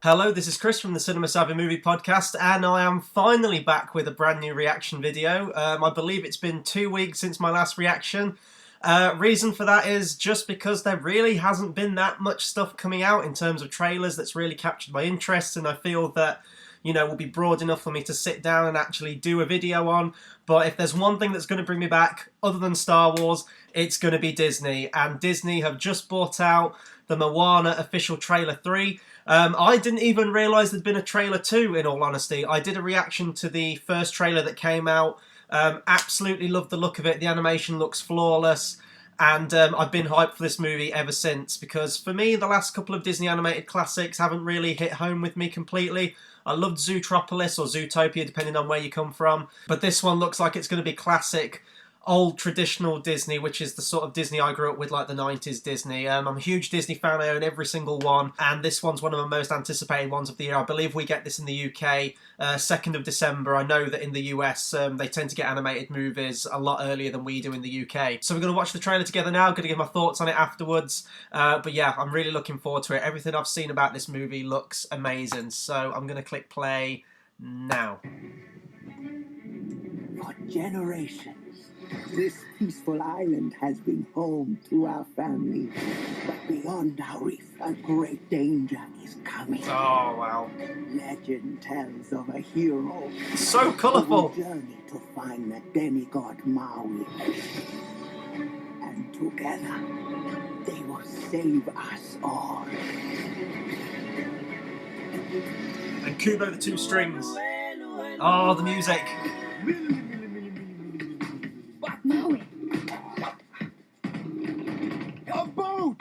Hello, this is Chris from the Cinema Savvy Movie Podcast, and I am finally back with a brand new reaction video. I believe it's been 2 weeks since my last reaction. Reason for that is just because there really hasn't been that much stuff coming out in terms of trailers that's really captured my interest, and I feel that, will be broad enough for me to sit down and actually do a video on. But if there's one thing that's going to bring me back, other than Star Wars, it's going to be Disney. And Disney have just brought out the Moana official trailer 3. I didn't even realise there'd been a trailer 2, in all honesty. I did a reaction to the first trailer that came out. Absolutely loved the look of it. The animation looks flawless. And I've been hyped for this movie ever since, because for me, the last couple of Disney animated classics haven't really hit home with me completely. I loved Zootropolis, or Zootopia, depending on where you come from. But this one looks like it's going to be classic, old traditional Disney, which is the sort of Disney I grew up with, like the 90s Disney. I'm a huge Disney fan. I own every single one, and this one's one of the most anticipated ones of the year. I believe we get this in the UK 2nd of December. I know that in the US they tend to get animated movies a lot earlier than we do in the UK. So we're going to watch the trailer together now. Going to give my thoughts on it afterwards. But yeah, I'm really looking forward to it. Everything I've seen about this movie looks amazing. So I'm going to click play now. For generations, this peaceful island has been home to our family. But beyond our reef, a great danger is coming. Oh, wow. Legend tells of a hero. So colourful. Who will journey to find the demigod Maui. And together, they will save us all. And Kubo the Two Strings. Oh, the music. Maui. A boat!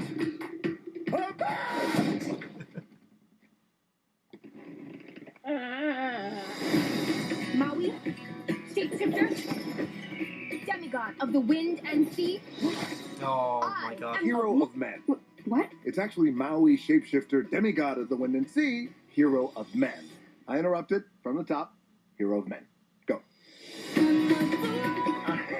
A boat! Maui, shapeshifter, demigod of the wind and sea. Oh my god. Hero of men. What? It's actually Maui, shapeshifter, demigod of the wind and sea, hero of men. I interrupted from the top. Hero of men. Go.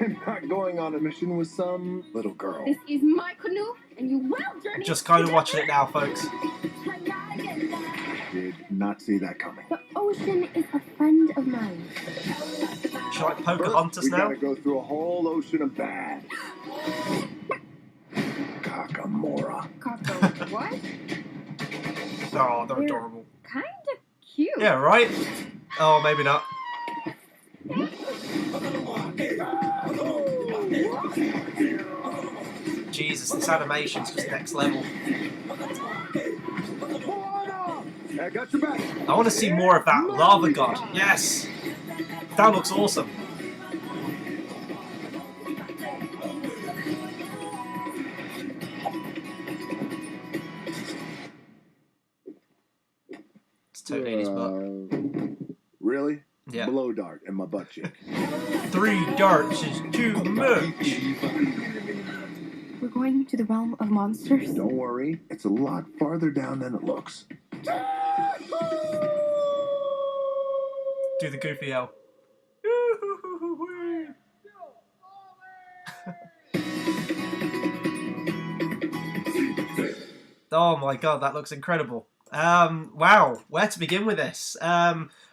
I'm not going on a mission with some little girl. This is my canoe, and you will journey. Just kind of watching it now, folks. Did not see that coming. The ocean is a friend of mine. Should I like Pocahontas we now? gotta go through a whole ocean of bad. Kakamora. Kako, what? Oh, they're adorable. Kinda cute. Yeah, right? Oh, maybe not. Jesus, this animation's just next level. Moana! I got your back. I want to see more of that lava god. Yes! That looks awesome. It's totally in his butt. Really? Yeah. Blow dart in my butt cheek. 3 darts is too much. We're going to the realm of monsters. Don't worry, it's a lot farther down than it looks. Do the goofy yell. Oh my god, that looks incredible. Wow, where to begin with this?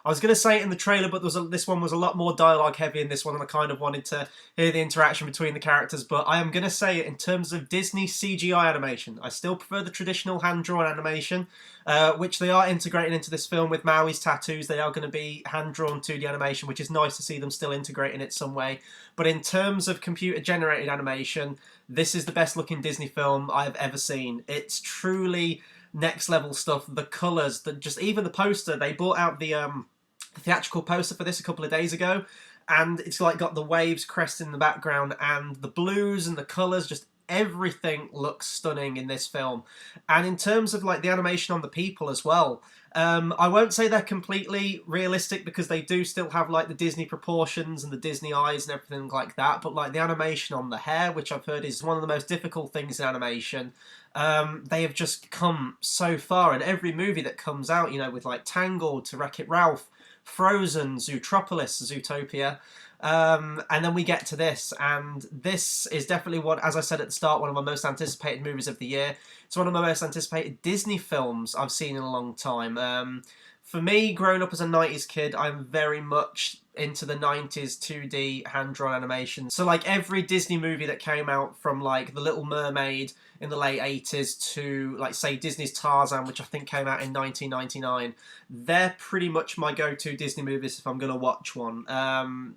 I was going to say it in the trailer, but this one was a lot more dialogue heavy in this one, and I kind of wanted to hear the interaction between the characters, but I am going to say it in terms of Disney CGI animation. I still prefer the traditional hand-drawn animation, which they are integrating into this film with Maui's tattoos. They are going to be hand-drawn 2D animation, which is nice to see them still integrating it some way. But in terms of computer-generated animation, this is the best-looking Disney film I've ever seen. It's truly next level stuff. The colours, even the poster, they brought out the theatrical poster for this a couple of days ago, and it's like got the waves crest in the background, and the blues and the colours, just everything looks stunning in this film. And in terms of like the animation on the people as well, I won't say they're completely realistic, because they do still have like the Disney proportions and the Disney eyes and everything like that, but like the animation on the hair, which I've heard is one of the most difficult things in animation, they have just come so far. And every movie that comes out, with like Tangled to Wreck-It Ralph, Frozen, Zootropolis, Zootopia, And then we get to this, and this is definitely what, as I said at the start, one of my most anticipated movies of the year. It's one of my most anticipated Disney films I've seen in a long time. For me, growing up as a 90s kid, I'm very much into the 90s 2D hand-drawn animation. So like every Disney movie that came out from like The Little Mermaid in the late 80s to like say Disney's Tarzan, which I think came out in 1999, they're pretty much my go-to Disney movies if I'm going to watch one.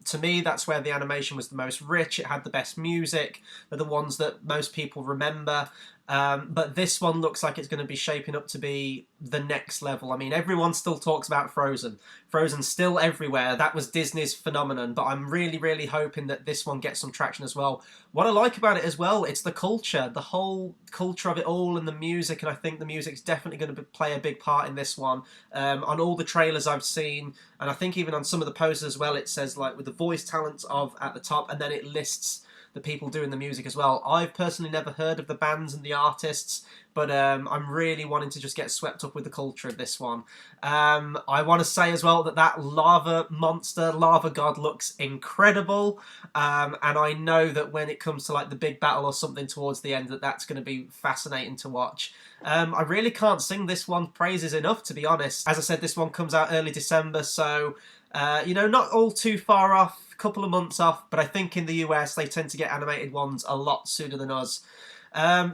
To me, that's where the animation was the most rich, it had the best music, they're the ones that most people remember. But this one looks like it's going to be shaping up to be the next level. I mean, everyone still talks about Frozen. Frozen's still everywhere. That was Disney's phenomenon, but I'm really, really hoping that this one gets some traction as well. What I like about it as well, it's the culture, the whole culture of it all and the music, and I think the music's definitely going to play a big part in this one. On all the trailers I've seen, and I think even on some of the posters as well, it says like with the voice talents of at the top, and then it lists the people doing the music as well. I've personally never heard of the bands and the artists, but I'm really wanting to just get swept up with the culture of this one. I want to say as well that that lava monster, lava god, looks incredible, and I know that when it comes to like the big battle or something towards the end, that's going to be fascinating to watch. I really can't sing this one praises enough, to be honest. As I said, this one comes out early December, so you know, not all too far off, couple of months off, but I think in the US they tend to get animated ones a lot sooner than us.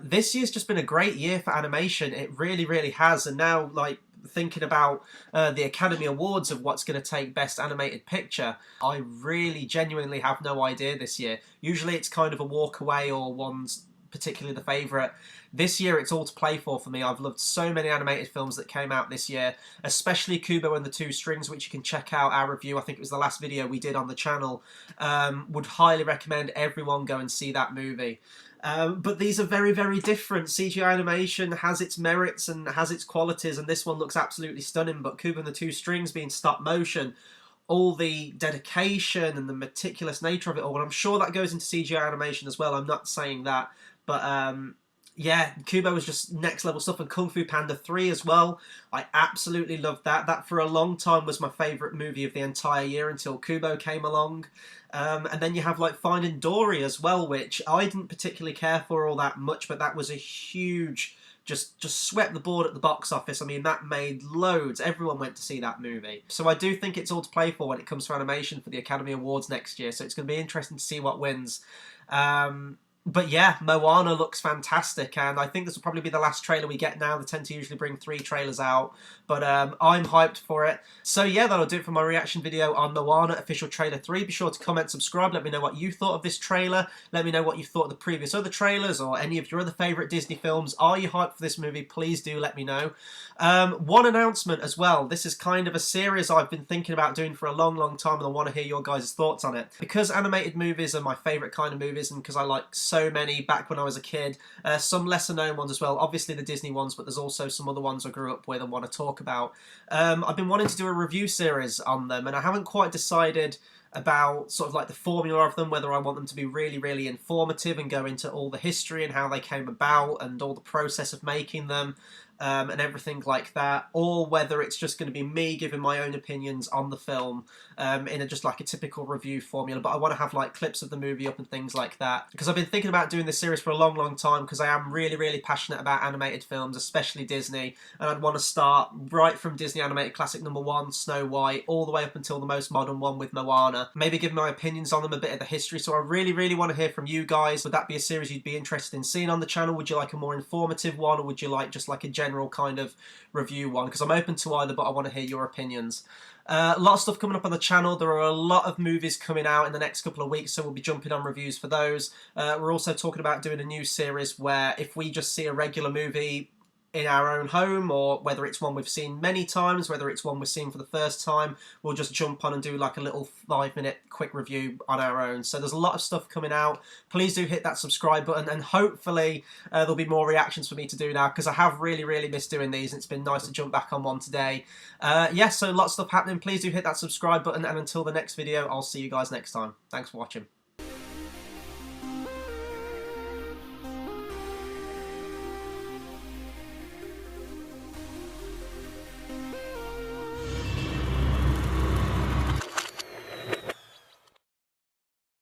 This year's just been a great year for animation. It really, really has. And now, like, thinking about the Academy Awards of what's going to take Best Animated Picture, I really genuinely have no idea this year. Usually it's kind of a walk away or one's particularly the favourite. This year it's all to play for me. I've loved so many animated films that came out this year, especially Kubo and the Two Strings, which you can check out our review. I think it was the last video we did on the channel. Would highly recommend everyone go and see that movie. But these are very, very different. CGI animation has its merits and has its qualities, and this one looks absolutely stunning. But Kubo and the Two Strings being stop motion, all the dedication and the meticulous nature of it all, and I'm sure that goes into CGI animation as well, I'm not saying that, but yeah, Kubo was just next level stuff, and Kung Fu Panda 3 as well. I absolutely loved that. That for a long time was my favourite movie of the entire year until Kubo came along. And then you have like Finding Dory as well, which I didn't particularly care for all that much, but that was a huge, just swept the board at the box office. I mean, that made loads. Everyone went to see that movie. So I do think it's all to play for when it comes to animation for the Academy Awards next year. So it's going to be interesting to see what wins. But yeah, Moana looks fantastic, and I think this will probably be the last trailer we get now. They tend to usually bring 3 trailers out, but I'm hyped for it. So yeah, that'll do it for my reaction video on Moana Official Trailer 3. Be sure to comment, subscribe, let me know what you thought of this trailer. Let me know what you thought of the previous other trailers or any of your other favourite Disney films. Are you hyped for this movie? Please do let me know. One announcement as well. This is kind of a series I've been thinking about doing for a long, long time, and I want to hear your guys' thoughts on it. Because animated movies are my favourite kind of movies, and because I like so many back when I was a kid, some lesser known ones as well, obviously the Disney ones, but there's also some other ones I grew up with and want to talk about. I've been wanting to do a review series on them, and I haven't quite decided about sort of like the formula of them, whether I want them to be really, really informative and go into all the history and how they came about and all the process of making them, and everything like that, or whether it's just going to be me giving my own opinions on the film in just like a typical review formula. But I want to have like clips of the movie up and things like that, because I've been thinking about doing this series for a long, long time, because I am really, really passionate about animated films, especially Disney, and I'd want to start right from Disney animated classic #1, Snow White, all the way up until the most modern one with Moana, maybe give my opinions on them, a bit of the history. So I really, really want to hear from you guys. Would that be a series you'd be interested in seeing on the channel? Would you like a more informative one, or would you like just like a general kind of review one? Because I'm open to either, but I want to hear your opinions. A lot of stuff coming up on the channel. There are a lot of movies coming out in the next couple of weeks, so we'll be jumping on reviews for those. We're also talking about doing a new series where if we just see a regular movie in our own home, or whether it's one we've seen many times, whether it's one we're seeing for the first time, we'll just jump on and do like a little 5-minute quick review on our own. So there's a lot of stuff coming out. Please do hit that subscribe button, and hopefully there'll be more reactions for me to do now, because I have really, really missed doing these, and it's been nice to jump back on one today. Yeah, so lots of stuff happening. Please do hit that subscribe button, and until the next video, I'll see you guys next time. Thanks for watching.